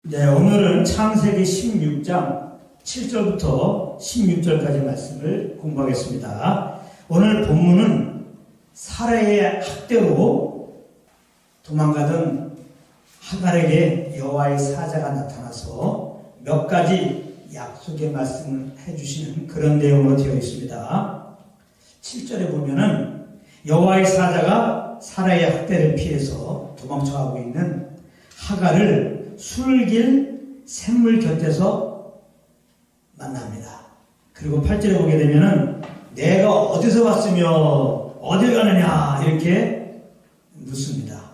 네, 오늘은 창세기 16장 7절부터 16절까지 말씀을 공부하겠습니다. 오늘 본문은 사라의 학대로 도망가던 하갈에게 여호와의 사자가 나타나서 몇 가지 약속의 말씀을 해주시는 그런 내용으로 되어 있습니다. 7절에 보면은 여호와의 사자가 사라의 학대를 피해서 도망쳐가고 있는 하갈을 술길 샘물 곁에서 만납니다. 그리고 8절에 보게 되면은 내가 어디서 왔으며 어딜 가느냐 이렇게 묻습니다.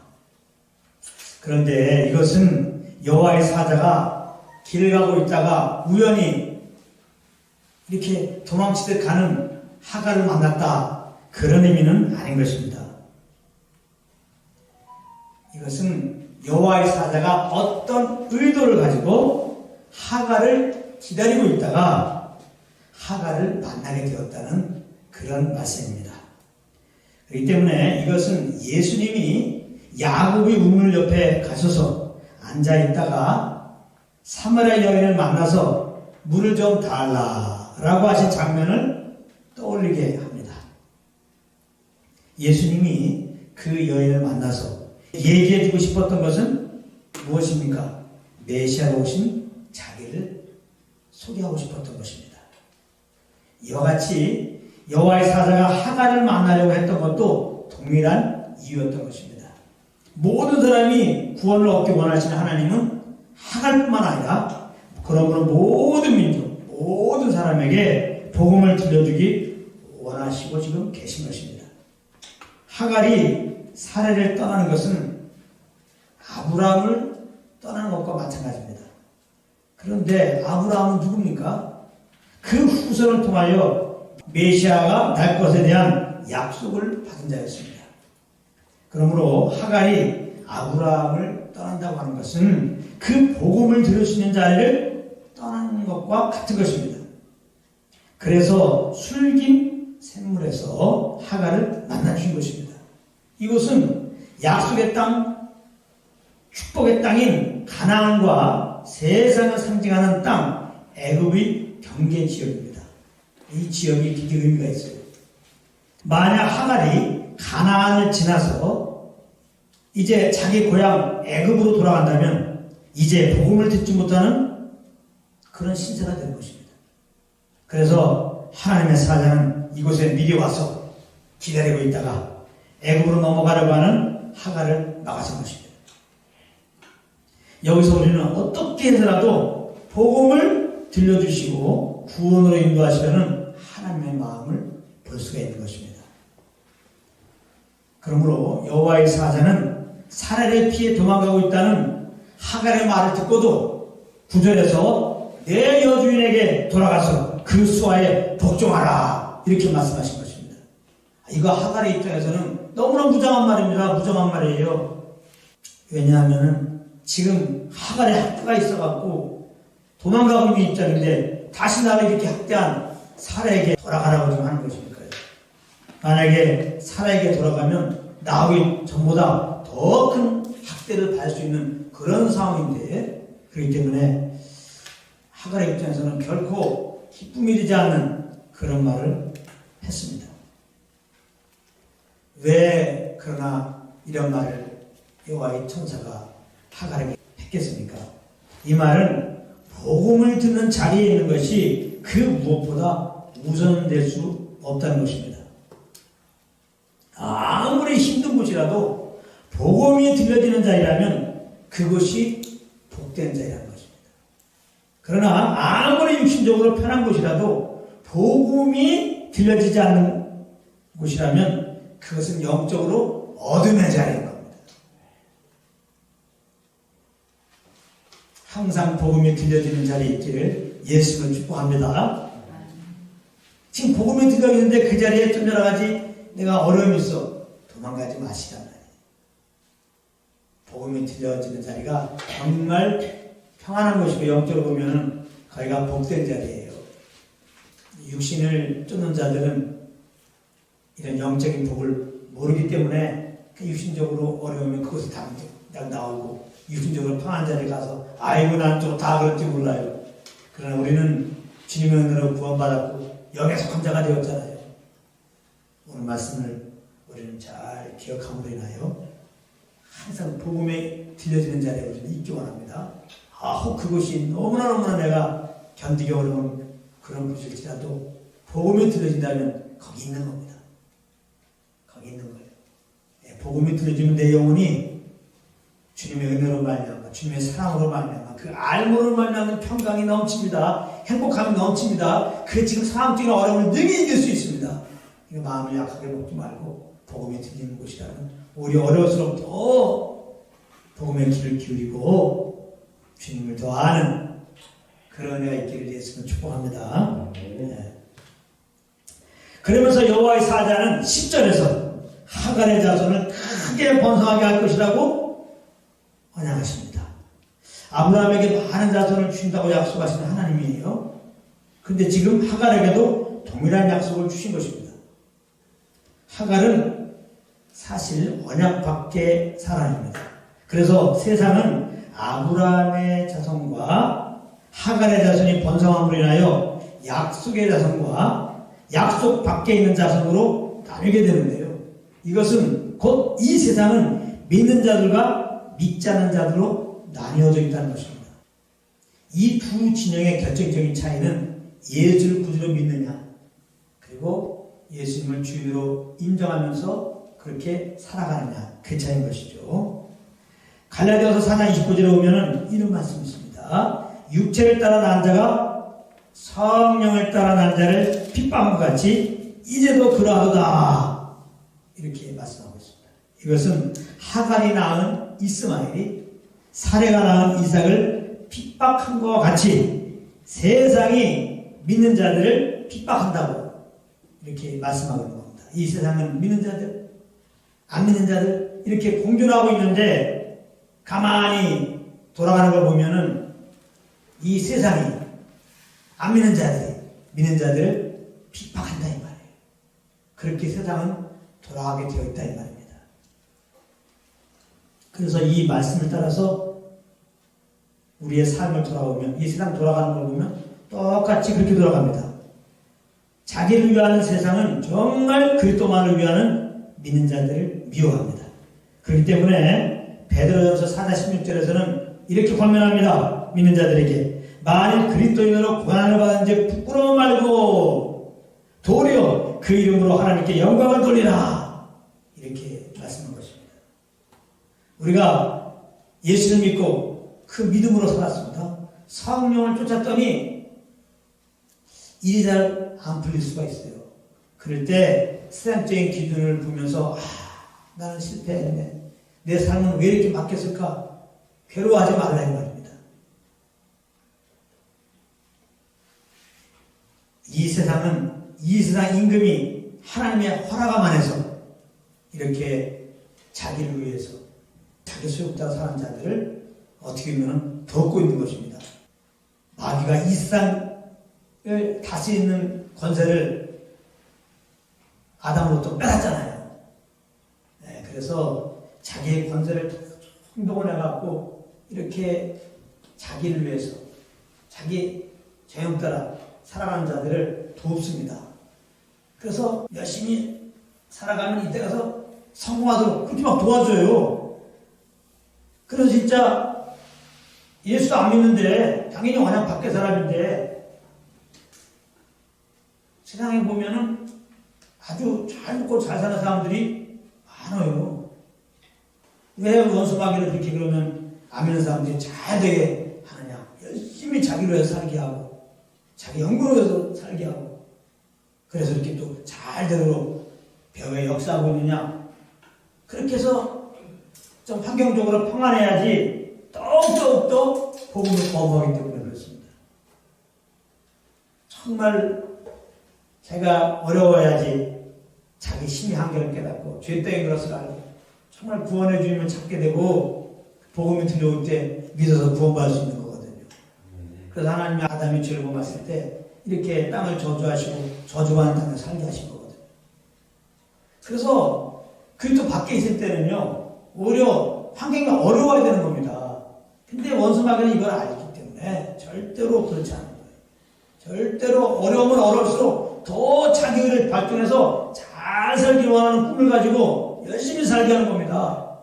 그런데 이것은 여호와의 사자가 길 가고 있다가 우연히 이렇게 도망치듯 가는 하갈을 만났다, 그런 의미는 아닌 것입니다. 이것은 여호와의 사자가 어떤 의도를 가지고 하갈을 기다리고 있다가 하갈을 만나게 되었다는 그런 말씀입니다. 그렇기 때문에 이것은 예수님이 야곱의 우물 옆에 가셔서 앉아있다가 사마리아 여인을 만나서 물을 좀 달라라고 하신 장면을 떠올리게 합니다. 예수님이 그 여인을 만나서 얘기해주고 싶었던 것은 무엇입니까? 메시아로 오신 자기를 소개하고 싶었던 것입니다. 이와 같이 여호와의 사자가 하갈을 만나려고 했던 것도 동일한 이유였던 것입니다. 모든 사람이 구원을 얻기 원하시는 하나님은 하갈뿐만 아니라 그러므로 모든 민족, 모든 사람에게 복음을 들려주기 원하시고 지금 계신 것입니다. 하갈이 사례를 떠나는 것은 아브라함을 떠나는 것과 마찬가지입니다. 그런데 아브라함은 누굽니까? 그 후손을 통하여 메시아가 날 것에 대한 약속을 받은 자였습니다. 그러므로 하갈이 아브라함을 떠난다고 하는 것은 그 복음을 들을 수 있는 자리를 떠나는 것과 같은 것입니다. 그래서 술긴 샘물에서 하갈을 만나주신 것입니다. 이곳은 약속의 땅, 축복의 땅인 가나안과 세상을 상징하는 땅, 애굽의 경계 지역입니다. 이 지역이 되게 의미가 있어요. 만약 하갈이 가나안을 지나서 이제 자기 고향 애굽으로 돌아간다면 이제 복음을 듣지 못하는 그런 신세가 되는 것입니다. 그래서 하나님의 사자는 이곳에 미리 와서 기다리고 있다가 애굽으로 넘어가려고 하는 하갈을 막아선 것입니다. 여기서 우리는 어떻게 해서라도 복음을 들려주시고 구원으로 인도하시려는 하나님의 마음을 볼 수가 있는 것입니다. 그러므로 여호와의 사자는 사라를 피해 도망가고 있다는 하갈의 말을 듣고도 9절에서 내 여주인에게 돌아가서 그 수하에 복종하라 이렇게 말씀하신 것입니다. 이거 하갈의 입장에서는 너무나 무장한 말입니다. 무장한 말이에요. 왜냐하면 지금 하갈의 학대가 있어갖고 도망가고 있는 입장인데 다시 나를 이렇게 학대한 사라에게 돌아가라고 좀 하는 것입니까? 만약에 사라에게 돌아가면 나하고 전보다 더 큰 학대를 받을 수 있는 그런 상황인데, 그렇기 때문에 하갈의 입장에서는 결코 기쁨이 되지 않는 그런 말을 했습니다. 왜 그러나 이런 말을 여호와의 천사가 하갈에게 했겠습니까? 이 말은 복음을 듣는 자리에 있는 것이 그 무엇보다 우선될 수 없다는 것입니다. 아무리 힘든 곳이라도 복음이 들려지는 자리라면 그것이 복된 자리라는 것입니다. 그러나 아무리 육신적으로 편한 곳이라도 복음이 들려지지 않는 곳이라면 그것은 영적으로 어둠의 자리인 겁니다. 항상 복음이 들려지는 자리에 있기를 예수를 축복합니다. 지금 복음이 들려지는데 그 자리에 좀 여러 가지 내가 어려움이 있어, 도망가지 마시란 말이에요. 복음이 들려지는 자리가 정말 평안한 것이고 영적으로 보면 거기가 복된 자리예요. 육신을 쫓는 자들은 이런 영적인 복을 모르기 때문에 그 육신적으로 어려우면 그것을 다 딱 나오고 유순적으로 평안 자리에 가서 아이고 난 또 다 그럴지 몰라요. 그러나 우리는 주님의 은혜로 구원받았고 영에서 혼자가 되었잖아요. 오늘 말씀을 우리는 잘 기억함으로 인하여 항상 복음에 들려지는 자리에 우리는 있기 원합니다. 혹 그것이 너무나 내가 견디기 어려운 그런 곳일지라도 복음이 들려진다면 거기 있는 겁니다. 거기 있는 거예요. 복음이 들려지면 내 영혼이 주님의 은혜로 말미암아 주님의 사랑으로 말미암아 그 알므로 말미암은 평강이 넘칩니다. 행복함이 넘칩니다. 그 지금 상황적인 어려움을 능히 이길 수 있습니다. 이거 마음을 약하게 먹지 말고 복음이 들리는 곳이라면 오히려 어려울수록 더 복음의 귀를 기울이고 주님을 더 아는 그런 은혜가 있기를 예수는 축복합니다. 네. 그러면서 여호와의 사자는 10절에서 하갈의 자손을 크게 번성하게 할 것이라고 언약하십니다. 아브라함에게 많은 자손을 주신다고 약속하신 하나님이에요. 근데 지금 하갈에게도 동일한 약속을 주신 것입니다. 하갈은 사실 언약 밖의 사람입니다. 그래서 세상은 아브라함의 자손과 하갈의 자손이 번성함으로 인하여 약속의 자손과 약속 밖에 있는 자손으로 나뉘게 되는데요. 이것은 곧 이 세상은 믿는 자들과 믿지 않는 자들로 나뉘어져 있다는 것입니다. 이 두 진영의 결정적인 차이는 예수를 구주로 믿느냐 그리고 예수님을 주인으로 인정하면서 그렇게 살아가느냐 그 차이인 것이죠. 갈라디아서 4장 29절에 보면은 이런 말씀이 있습니다. 육체를 따라 난 자가 성령을 따라 난 자를 핍박한 것 같이 이제도 그러하도다 이렇게 말씀하고 있습니다. 이것은 하갈이 낳은 이스마엘이 사레가 낳은 이삭을 핍박한 것과 같이 세상이 믿는 자들을 핍박한다고 이렇게 말씀하고 있는 겁니다. 이 세상은 믿는 자들, 안 믿는 자들 이렇게 공존하고 있는데 가만히 돌아가는 걸 보면은 이 세상이 안 믿는 자들이 믿는 자들을 핍박한다 이 말이에요. 그렇게 세상은 돌아가게 되어 있다 이 말입니다. 그래서 이 말씀을 따라서 우리의 삶을 돌아보면 이 세상 돌아가는 걸 보면 똑같이 그렇게 돌아갑니다. 자기를 위하는 세상은 정말 그리스도만을 위하는 믿는 자들을 미워합니다. 그렇기 때문에 베드로전서 4장 16절에서는 이렇게 권면합니다. 믿는 자들에게 만일 그리스도인으로 고난을 받은 지 부끄러워 말고 도리어 그 이름으로 하나님께 영광을 돌리라 이렇게 말씀한 것입니다. 우리가 예수를 믿고 그 믿음으로 살았습니다. 성령을 쫓았더니 일이 잘 안 풀릴 수가 있어요. 그럴 때 세상적인 기준을 보면서 나는 실패했네. 내 삶은 왜 이렇게 바뀌었을까? 괴로워하지 말라 이 말입니다. 이 세상 임금이 하나님의 허락함 안에서 이렇게 자기를 위해서 자기 소욕자로 사는 자들을 어떻게 보면 돕고 있는 것입니다. 마귀가 이 세상을 다스리는 권세를 아담으로부터 빼앗잖아요. 네, 그래서 자기의 권세를 행동을 해갖고 이렇게 자기를 위해서 자기 재형 따라 살아가는 자들을 돕습니다. 그래서 열심히 살아가면 이때 가서 성공하도록 그렇게 막 도와줘요. 그래서 진짜 예수도 안 믿는데 당연히 완전 밖의 사람인데 세상에 보면은 아주 잘 먹고 잘 사는 사람들이 많아요. 왜 원수마귀를 그렇게 그러면 안 믿는 사람들이 잘 되게 하느냐. 열심히 자기로 해서 살게 하고 자기 연구로 해서 살게 하고 그래서 이렇게 또 잘 되도록 벼에 역사하고 있느냐. 그렇게 해서 좀 환경적으로 평안해야지 더욱더 복음을 거부하기 때문에 그렇습니다. 정말 제가 어려워야지 자기 심의 한계를 깨닫고 죄 때문에 그것을 알고 정말 구원의 주님을 찾게 되고 복음이 들려올 때 믿어서 구원받을 수 있는 거거든요. 그래서 하나님이 아담이 죄를 범했을 때 이렇게 땅을 저주하시고 저주받는 땅에 살게 하신 거거든요. 그래서 그리스도 밖에 있을 때는요 오히려 환경이 어려워야 되는 겁니다. 근데 원수마귀는 이걸 알기 때문에 절대로 그렇지 않은 거예요. 절대로 어려우면 어려울수록 더 자기 의를 발전해서 잘 살기 원하는 꿈을 가지고 열심히 살게 하는 겁니다.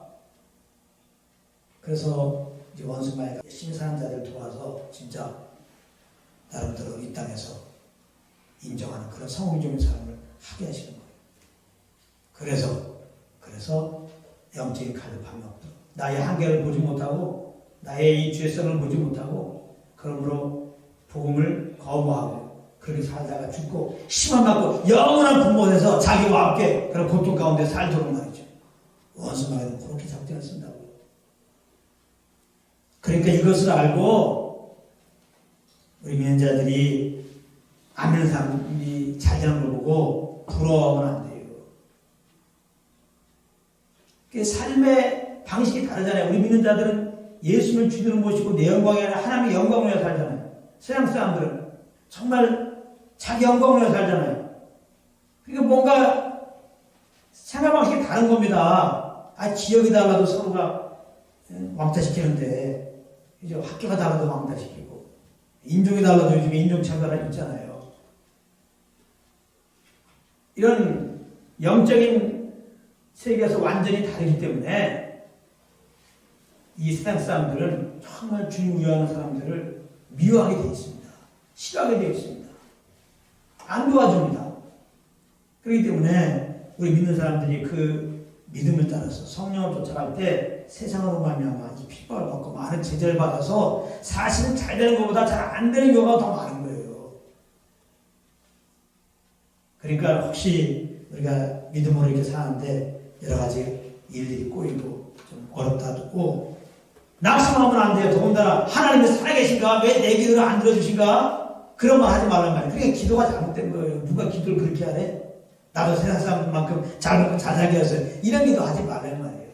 그래서 이제 원수마귀가 열심히 사는 자들 도와서 진짜 나름대로 이 땅에서 인정하는 그런 성공적인 삶을 하게 하시는 거예요. 그래서 영적인 갈급함이 없도록 나의 한계를 보지 못하고 나의 이 죄성을 보지 못하고 그러므로 복음을 거부하고 그렇게 살다가 죽고 심한받고 영원한 분모에서 자기와 함께 그런 고통 가운데 살도록 말이죠. 원수마귀는 그렇게 작전을 쓴다고요. 그러니까 이것을 알고 우리 믿는 안 믿는 사람이 잘 되는 걸 보고 부러워하면 안 돼요. 삶의 방식이 다르잖아요. 우리 믿는 자들은 예수님을 주님으로 모시고 내 영광이 아니라 하나님의 영광을 위해 살잖아요. 세상 사람들은 정말 자기 영광을 위해 살잖아요. 그러니까 뭔가 생활 방식이 다른 겁니다. 지역이 달라도 서로가 왕따시키는데 이제 학교가 달라도 왕따시키고 인종이 달라도 요즘에 인종차별이 있잖아요. 이런 영적인 세계에서 완전히 다르기 때문에 이 세상 사람들은 정말 주님 위하는 사람들을 미워하게 되어 있습니다. 싫어하게 되어 있습니다. 안 도와줍니다. 그렇기 때문에 우리 믿는 사람들이 그 믿음을 따라서 성령을 쫓아갈 때 세상으로 말미암아 이 핍박을 받고 많은 제재를 받아서 사실은 잘 되는 것보다 잘 안 되는 경우가 더 많은 거예요. 그러니까 혹시 우리가 믿음으로 이렇게 사는데 여러 가지 일들이 꼬이고 좀 어렵다 듣고 낙심하면 안 돼요. 더군다나 하나님이 살아계신가? 왜 내 기도를 안 들어주신가? 그런 말 하지 말란 말이에요. 그러니까 기도가 잘못된 거예요. 누가 기도를 그렇게 하래? 나도 세상 사람들만큼 잘 먹고 잘 살게 해서 이런 기도 하지 말란 말이에요.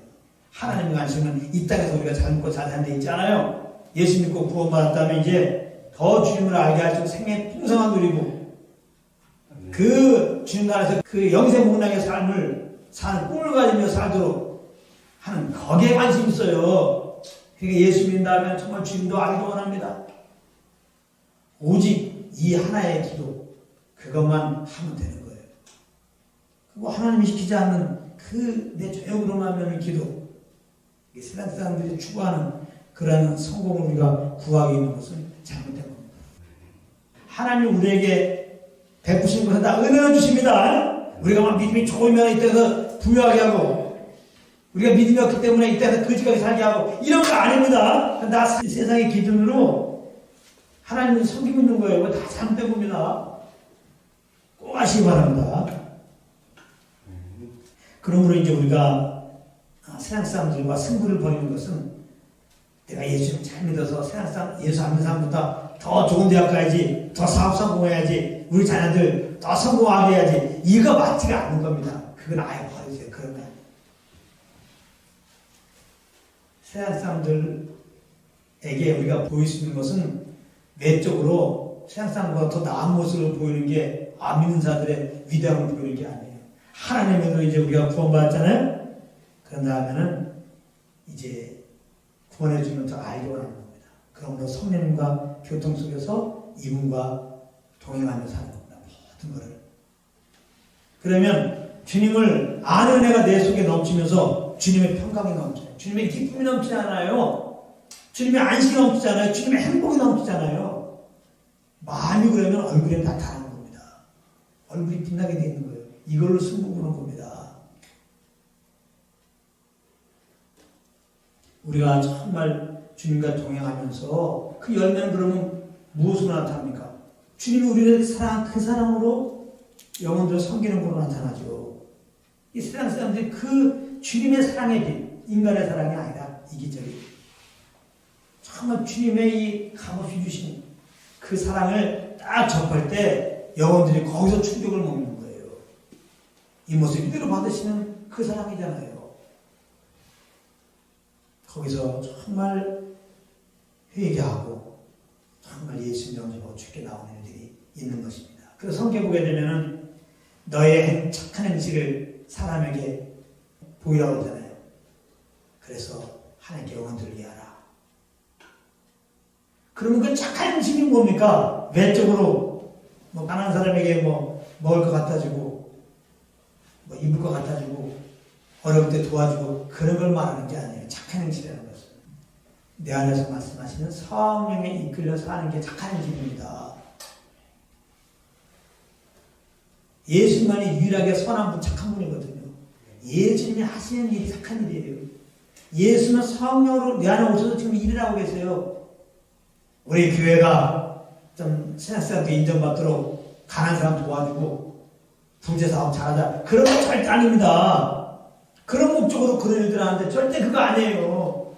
하나님이 관심은 이 땅에서 우리가 잘 먹고 잘 사는 데 있잖아요. 예수 믿고 구원받았다면 이제 더 주님을 알게 하시고 생애 풍성한 누리고 그 주님 나라에서 그 영생복락의 삶을 사는 꿈을 가지며 살도록 하는 거기에 관심이 있어요. 그러니까 예수 믿는다면 정말 주님도 알기도 원합니다. 오직 이 하나의 기도 그것만 하면 되는 거예요. 그거 하나님이 시키지 않는 그 내 조용으로만 하는 기도 세상 사람들이 추구하는 그런 성공을 우리가 구하기 있는 것은 잘못된 겁니다. 하나님이 우리에게 베푸신 것은 다 은혜로 주십니다. 우리가 막 믿음이 좋으면 이때서 부유하게 하고 우리가 믿음이 없기 때문에 이때서 거지같이 살게 하고 이런 거 아닙니다. 나 세상의 기준으로 하나님을 섬기고 있는 거예요. 다 잘못된 겁니다. 꼭 아시기 바랍니다. 그러므로 이제 우리가 세상 사람들과 승부를 벌이는 것은 내가 예수를 잘 믿어서 세상 사람, 예수 안 믿는 사람보다 더 좋은 대학 가야지, 더 사업 성공해야지, 우리 자녀들 더 성공하게 해야지. 이거 맞지가 않는 겁니다. 그건 아예 버리세요. 그런 거. 세상 사람들에게 우리가 보일 수 있는 것은 외적으로 세상 사람보다 더 나은 모습을 보이는 게 안 믿는 자들의 위대함을 보이는 게 아니에요. 하나님으로 이제 우리가 구원받았잖아요. 그런 다음에는 이제 구원해주면 더 알게 원하는 겁니다. 그러므로 성령님과 교통 속에서 이분과 동행하며 사는 겁니다. 모든 것을. 그러면 주님을 아는 은혜가 내 속에 넘치면서 주님의 평강이 넘쳐요. 주님의 기쁨이 넘치잖아요. 주님의 안식이 넘치잖아요. 주님의 행복이 넘치잖아요. 마음이 그러면 얼굴에 나타나는 겁니다. 얼굴이 빛나게 되어 있는 거예요. 이걸로 승부 보는 겁니다. 우리가 정말 주님과 동행하면서 그 열매는 그러면 무엇으로 나타납니까? 주님이 우리를 사랑한 그 사랑으로 영혼들을 섬기는 걸로 나타나죠. 이 세상 사람들이 그 주님의 사랑의 빛, 인간의 사랑이 아니라 이기적인 정말 주님의 이 값없이 주신 그 사랑을 딱 접할 때 영혼들이 거기서 충격을 먹는 거예요. 이 모습 이대로 받으시는 그 사랑이잖아요. 거기서 정말 회개하고 정말 예수 명령하고 죽게 나오는 일들이 있는 것입니다. 그래서 성경 보게 되면은 너의 착한 행실을 사람에게 보이라고 하잖아요. 그래서 하나님께 영혼들을 위하라. 그러면 그 착한 음식이 뭡니까? 외적으로 뭐 가난한 사람에게 뭐 먹을 거 갖다 주고 뭐 입을 거 갖다 주고 어려울 때 도와주고 그런 걸 말하는 게 아니에요. 착한 행실이라는 것은 내 안에서 말씀하시는 성령에 이끌려 사는 게 착한 행실입니다. 예수님만이 유일하게 선한 분, 착한 분이거든요. 예수님이 하시는 일이 착한 일이에요. 예수는 성령으로 내 안에 오셔서 지금 일을 하고 계세요. 우리 교회가 좀 세상 사람들 인정받도록 가난한 사람 도와주고 부재사업 잘하자, 그런 거 절대 아닙니다. 그런 목적으로 그런 일들 하는데 절대 그거 아니에요.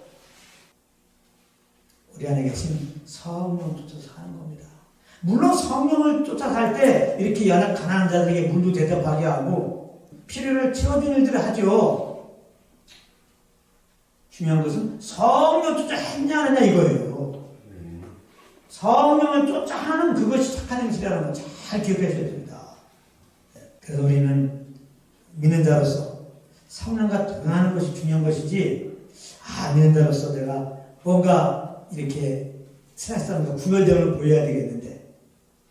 우리 안에 계신 성령 쫓아서 사는 겁니다. 물론 성령을 쫓아 살 때 이렇게 연약 가난한 자들에게 물도 대접하게 하고 필요를 채워주는 일들을 하죠. 중요한 것은 성령 쫓아 했냐 안 했냐 이거예요. 성령을 쫓아 하는 그것이 착한 행실이라는 걸 잘 기억해 줘야 됩니다. 그래서 우리는 믿는 자로서 성령과 동행하는 것이 중요한 것이지, 믿는 자로서 내가 뭔가 이렇게 세상 사람과 구별됨을 보여야 되겠는데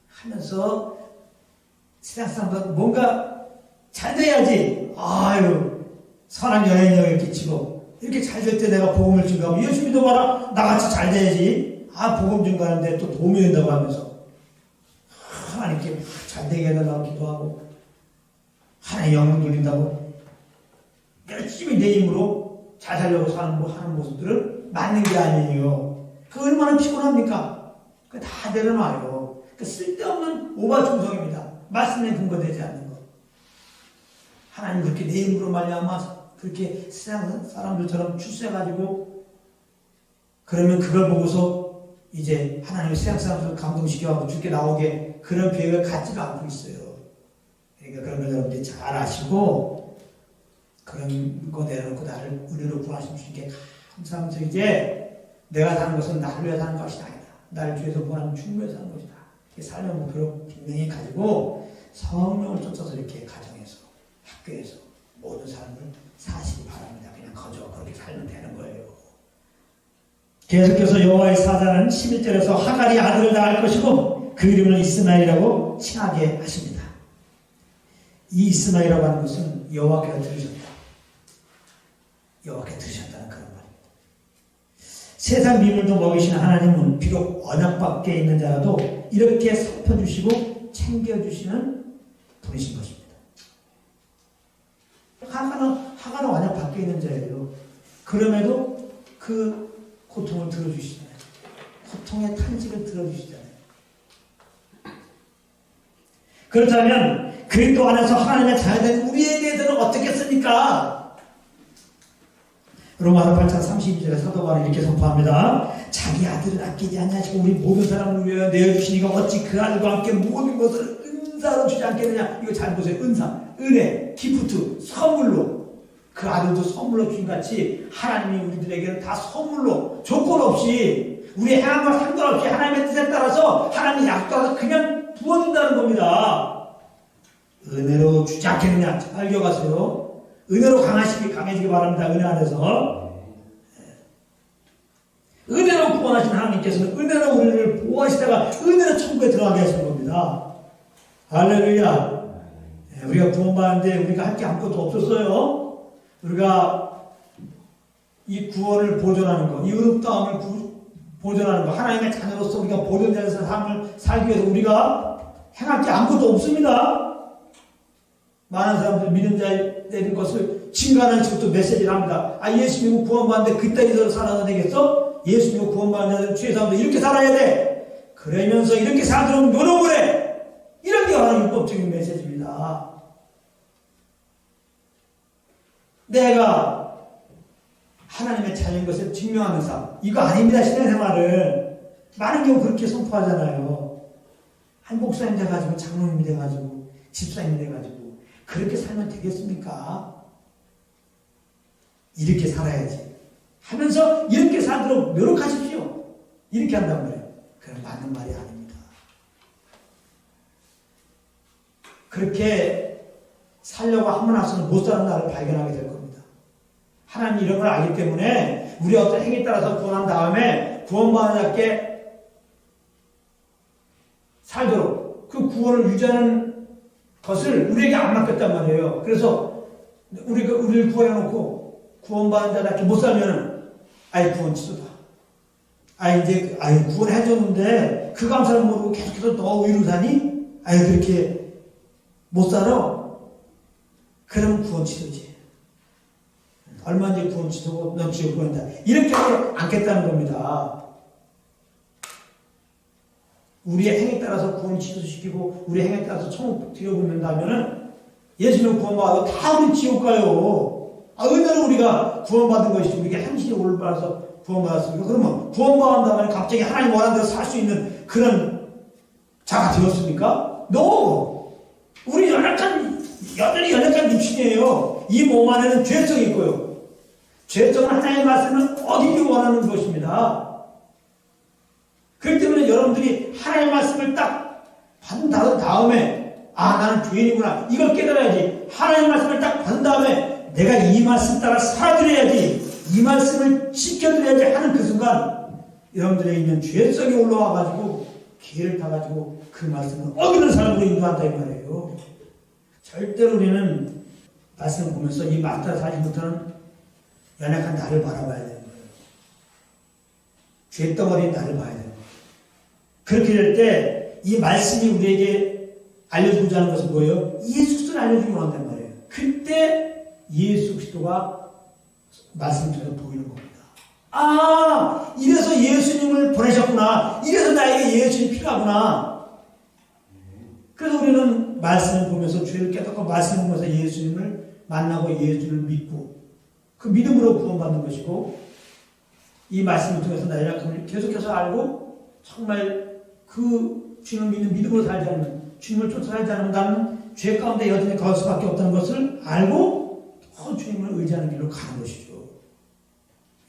하면서 세상 사람과 뭔가 잘 돼야지, 선한 영향력을 끼치고 이렇게 잘 될 때 내가 복음을 증거하고 예수 믿어봐라, 나같이 잘 돼야지, 복음 증거하는데 또 도움이 된다고 하면서 하나님께 잘 되게 해달라고 기도하고 하나님 영광 돌린다고 열심히 내 힘으로 잘 살려고 하는 모습들은 맞는 게 아니에요. 그 얼마나 피곤합니까? 그 다 내려놔요. 그 쓸데없는 오바충성입니다. 말씀에 근거되지 않는 것. 하나님 그렇게 내 힘으로 말미암아 그렇게 세상 사람들처럼 출세해가지고 그러면 그걸 보고서 이제 하나님이 세상 사람들을 감동시켜가지고 죽게 나오게 그런 계획을 갖지도 않고 있어요. 그러니까 그런 걸 여러분들이 잘 아시고 그런 거 내려놓고 나를 은혜로 구하신 주님께 감사하면서 이제 내가 사는 것은 나를 위해 사는 것이 아니다. 나를 주에서 구하는 충분히 사는 것이다. 삶의 목표를 분명히 가지고 성령을 쫓아서 이렇게 가정에서 학교에서 모든 삶을 사시기 바랍니다. 그냥 거저 그렇게 살면 되는 거예요. 계속해서 여호와의 사자는 11절에서 하갈이 아들을 낳을 것이고 그 이름을 이스마엘이라고 칭하게 하십니다. 이 이스마엘이라고 하는 것은 여호와께서 들으셨다. 여호와께 들으셨다는 그런 말입니다. 세상 미물도 먹이시는 하나님은 비록 언약 밖에 있는 자라도 이렇게 살펴주시고 챙겨주시는 분이신 것입니다. 하갈은 언약 밖에 있는 자예요. 그럼에도 그 고통을 들어주시잖아요. 고통의 탄식을 들어주시잖아요. 그렇다면 그리스도 안에서 하나님의 자녀된 우리에 대해서는 어떻겠습니까? 로마서 8장 32절에 사도 바울이 이렇게 선포합니다. 자기 아들을 아끼지 아니하시고 우리 모든 사람을 위하여 내어주시니까 어찌 그 아들과 함께 모든 것을 은사로 주지 않겠느냐. 이거 잘 보세요. 은사, 은혜, 기프트, 선물로. 그 아들도 선물로 주신 같이 하나님이 우리들에게는 다 선물로 조건 없이 우리 행함과 상관없이 하나님의 뜻에 따라서 하나님의 약속하서 그냥 부어준다는 겁니다. 은혜로 주지 않겠느냐. 잘 기억하세요. 은혜로 강해지기 바랍니다. 은혜 안에서. 은혜로 구원하신 하나님께서는 은혜로 우리를 보호하시다가 은혜로 천국에 들어가게 하신 겁니다. 할렐루야. 우리가 구원받는데 우리가 할 게 아무것도 없었어요. 우리가 이 구원을 보존하는 것, 이 의롭다함을 보존하는 것, 하나님의 자녀로서 우리가 보존자에서 삶을 살기 위해서 우리가 행할 게 아무것도 없습니다. 많은 사람들 믿는 자에 대한 것을 증거하는 식으로 메시지를 합니다. 예수 믿고 구원받는데 그따위로 살아도 되겠어? 예수 믿고 구원받는 자들 주의 사람들 이렇게 살아야 돼. 그러면서 이렇게 살도록 노력을 해. 이런 게 바로 율법적인 메시지입니다. 내가 하나님의 자녀인 것을 증명하는 삶. 이거 아닙니다. 신앙생활은. 많은 경우 그렇게 선포하잖아요. 한 목사님 돼가지고 장로님이 돼가지고 집사님이 돼가지고 그렇게 살면 되겠습니까? 이렇게 살아야지 하면서 이렇게 살도록 노력하십시오. 이렇게 한단 말이에요. 그건 맞는 말이 아닙니다. 그렇게 살려고 하면 할수록 못 사는 나를 발견하게 될 겁니다. 하나님 이런 걸 알기 때문에 우리 어떤 행위에 따라서 구원한 다음에 구원받은 자께 살도록 그 구원을 유지하는 것을 우리에게 안 맡겼단 말이에요. 그래서 우리를 구해놓고 구원받은 자답게 못 살면은 아이 구원 취소다. 이제 구원해줬는데 그 감사를 모르고 계속해서 너 위로 사니? 그렇게 못 살아? 그러면 구원 취소지. 얼마 이제 구원 취소고 넌 지옥 보낸다. 이렇게 않겠다는 겁니다. 우리의 행에 따라서 구원 취소시키고 우리의 행에 따라서 천국 들여보낸다면은 예수님 구원받아도 다 우리 지옥 가요. 얼마나 우리가 구원받은 것이지 우리가 행실이 올바라서 구원받았습니까? 그러면 구원받은 다음에 갑자기 하나님 원하는 대로 살 수 있는 그런 자가 되었습니까? No! 우리 여전히 연약한 육신이에요. 이 몸 안에는 죄성이 있고요. 죄성은 하나님의 말씀을 어기기 원하는 것입니다. 그렇기 때문에 여러분들이 하나님의 말씀을 딱 받은 다음에 나는 죄인이구나. 이걸 깨달아야지. 하나님의 말씀을 딱 받은 다음에 내가 이 말씀 따라 살아드려야지. 이 말씀을 지켜드려야지 하는 그 순간 여러분들에 있는 죄성이 올라와가지고 기회를 타가지고 그 말씀을 어기는 사람으로 인도한다 이 말이에요. 절대로 우리는 말씀을 보면서 이 말씀 따라 살지 못하는 연약한 나를 바라봐야 되는 거예요. 죄덩어리인 나를 봐야 되는 거예요. 그렇게 될 때 이 말씀이 우리에게 알려주고자 하는 것은 뭐예요? 예수 그리스도를 알려주기 원한단 말이에요. 그때 예수 그리스도가 말씀 통해서 보이는 겁니다. 이래서 예수님을 보내셨구나. 이래서 나에게 예수님이 필요하구나. 그래서 우리는 말씀을 보면서 죄를 깨닫고 말씀을 보면서 예수님을 만나고 예수를 믿고 그 믿음으로 구원받는 것이고 이 말씀을 통해서 나의 약함을 계속해서 알고 정말 그 주님을 믿는 믿음으로 살지 않으면 주님을 쫓아 살지 않으면 나는 죄 가운데 여전히 거할 수밖에 없다는 것을 알고 주님을 의지하는 길로 가는 것이죠.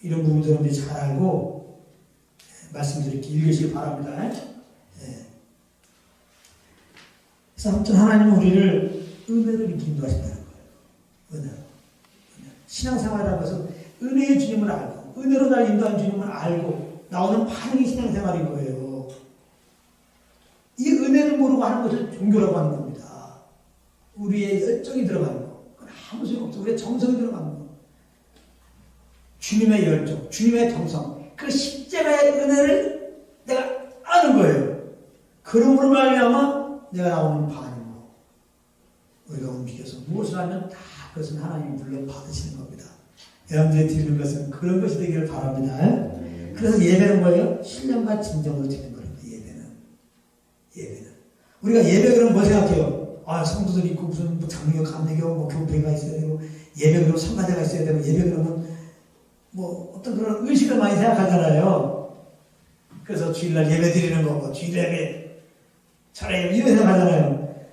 이런 부분들 여러분들이 잘 알고 말씀드리기 읽으시기 바랍니다. 그래서 아무튼 하나님은 우리를 은혜를 믿기 인도하신다는 거예요. 은혜. 신앙생활이라고 해서 은혜의 주님을 알고 은혜로 날 인도하는 주님을 알고 나오는 반응이 신앙생활인 거예요. 이 은혜를 모르고 하는 것을 종교라고 하는 겁니다. 우리의 열정이 들어가는 거. 그건 아무 소용없어. 우리의 정성이 들어가는 거. 주님의 열정, 주님의 정성, 그 십자가의 은혜를 내가 아는 거예요. 그러므로 말미암아 내가 나오는 반응으로 우리가 움직여서 무엇을 하면 다 그것은 하나님이 물론 받으시는 겁니다. 여러분들이 드리는 것은 그런 것이 되기를 바랍니다. 그래서 예배는 뭐예요? 신령과 진정으로 드리는 겁니다. 예배는. 우리가 예배 그러면 뭐 생각해요? 성도들 있고 무슨 장로교, 감리교, 교회가 있어야 되고 예배 그러면 성가대가 있어야 되고 예배 그러면 어떤 그런 의식을 많이 생각하잖아요. 그래서 주일날 예배 드리는 거, 주일날 차라리 이런 생각하잖아요.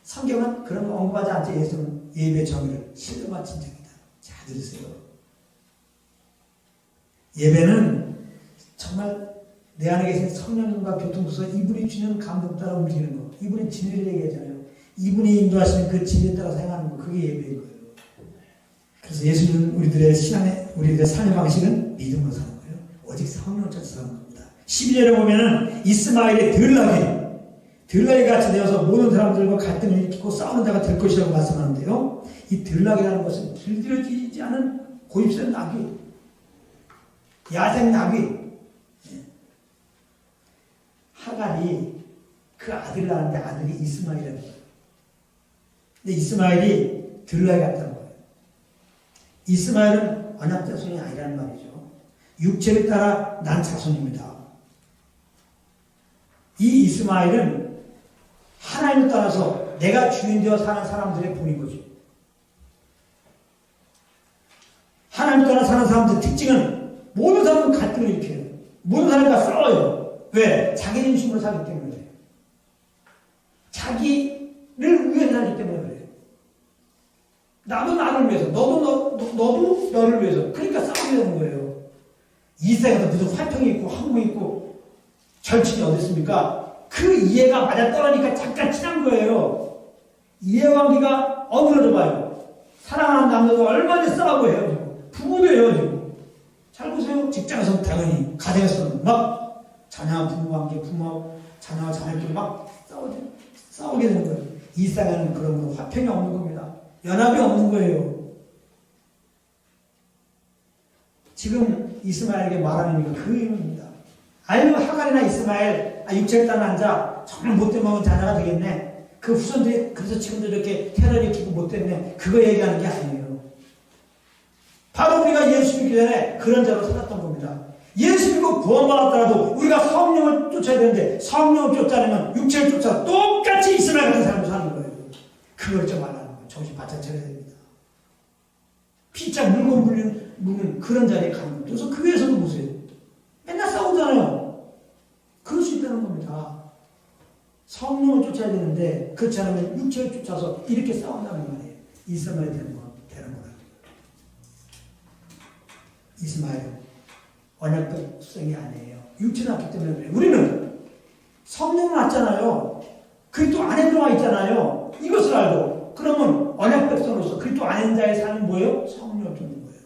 성경은 그런 거 언급하지 않죠. 예수는 예배 정의를 신령과 진정이다. 잘 들으세요. 예배는 정말 내 안에 계신 성령님과 교통부서 이분이 주는 감동 따라 움직이는 거. 이분이 진리를 얘기하잖아요. 이분이 인도하시는 그 진리에 따라서 행하는 거. 그게 예배인 거예요. 그래서 예수님은 우리들의 삶의 방식은 믿음으로 사는 거예요. 오직 성령을 찾아 사는 겁니다. 12절에 보면은 이스마엘의 들락이 같이 되어서 모든 사람들과 갈등을 일으키고 싸우는 자가 될 것이라고 말씀하는데요. 이 들락이라는 것은 길들여지지 않은 고집스러운 나귀, 야생 나귀. 하갈이 그 아들을 낳았는데 아들이 이스마엘이라는 거예요. 근데 이스마엘이 들락이 같다는 거예요. 이스마엘은 언약 자손이 아니라는 말이죠. 육체를 따라 난 자손입니다. 이 이스마엘은 하나님을 따라서 내가 주인 되어 사는 사람들의 본인 거죠. 하나님을 따라 사는 사람들의 특징은 모든 사람은 갈등을 일으켜요. 모든 사람과 싸워요. 왜? 자기 중심으로 살기 때문에 그래요. 자기를 위해서 살기 때문에 그래요. 나도 나를 위해서, 너도 너를 위해서. 그러니까 싸우게 되는 거예요. 이 세상에서 무슨 화평이 있고 항목이 있고 절친이 어디 있습니까? 그 이해가 맞아떨어지니까 잠깐 친한 거예요. 이해관계가 어그러져 봐요. 사랑하는 남자도 얼마나 싸우고 해요. 부부도 해요. 지금. 잘 보세요. 직장에서 당연히, 가정에서는 막 자녀와 부모와 함께 자녀와 자녀끼리 막 싸우게 되는 거예요. 이 사회는 그러므로 화평이 없는 겁니다. 연합이 없는 거예요. 지금 이스마엘에게 말하는 이유가 그 의미입니다. 아유, 하갈이나 이스마엘, 육체를 따는 자, 정말 못돼 먹은 자녀가 되겠네. 그 후손들이 그래서 지금도 이렇게 테러를 일으키고 못됐네. 그거 얘기하는 게 아니에요. 바로 우리가 예수 믿기 전에 그런 자로 살았던 겁니다. 예수 믿고 구원받았더라도 우리가 성령을 쫓아야 되는데 성령을 쫓아내면 육체를 쫓아 똑같이 이스마엘 같은 사람으로 사는 거예요. 그걸 좀 말하는 거예요. 정신 바짝 차려야 됩니다. 피자 물건 물는 그런 자리에 가는 겁니다. 그래서 교회에서도 보세요. 맨날 싸우잖아요. 그럴 수 있다는 겁니다. 성령을 쫓아야 되는데 그렇지 않으면 육체를 쫓아서 이렇게 싸운다는 말이에요. 이스마엘 되는 거라. 이스마엘 언약적 수생이 아니에요. 육체는 왔기 때문에 그래요. 우리는 성령을 낳잖아요. 그리스도 안에 들어가 있잖아요. 이것을 알고 그러면 언약 백성으로서 그리스도 안에 자에 사는 뭐예요? 성령을 쫓는 거예요.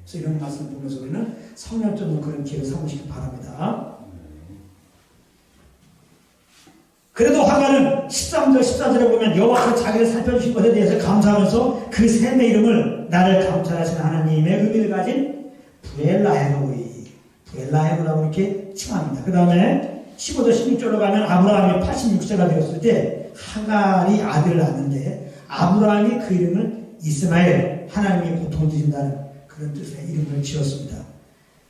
그래서 이런 말씀을 보면서 우리는 성령을 쫓는 그런 기회를 삼으시기 바랍니다. 그래도 하갈은 13절 14절에 보면 여호와께서 자기를 살펴주신 것에 대해서 감사하면서 그 셈의 이름을 나를 감찰하신 하나님의 의미를 가진 부엘라헤로라고 이렇게 칭합니다. 그 다음에 15절 16절로 가면 아브라함이 86세가 되었을 때 하갈이 아들을 낳았는데 아브라함이 그 이름을 이스마엘, 하나님이 보통 주신다는 그런 뜻의 이름을 지었습니다.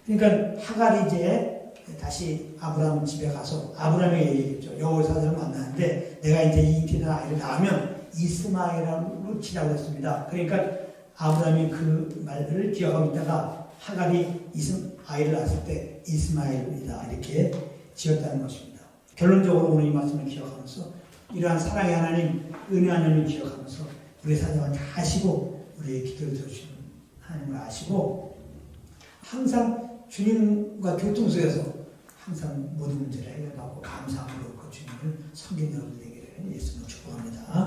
그러니까 하갈이 이제 다시 아브라함 집에 가서 아브라함에게 얘기했죠. 여호와의 사자를 만나는데 내가 이제 이 뒤에 아이를 낳으면 이스마엘로 치라고 했습니다. 그러니까 아브라함이 그 말을 기억하고 있다가 하갈이 아이를 낳았을 때 이스마엘이다 이렇게 지었다는 것입니다. 결론적으로 오늘 이 말씀을 기억하면서 이러한 사랑의 하나님, 은혜 하나님을 기억하면서 우리 사정을 다 아시고 우리의 기도를 들어주시는 하나님을 아시고 항상 주님과 교통 속에서 항상 모든 문제를 해결하고 감사함으로 그 주님을 섬기는 여러분 되기를 예수님을 축복합니다.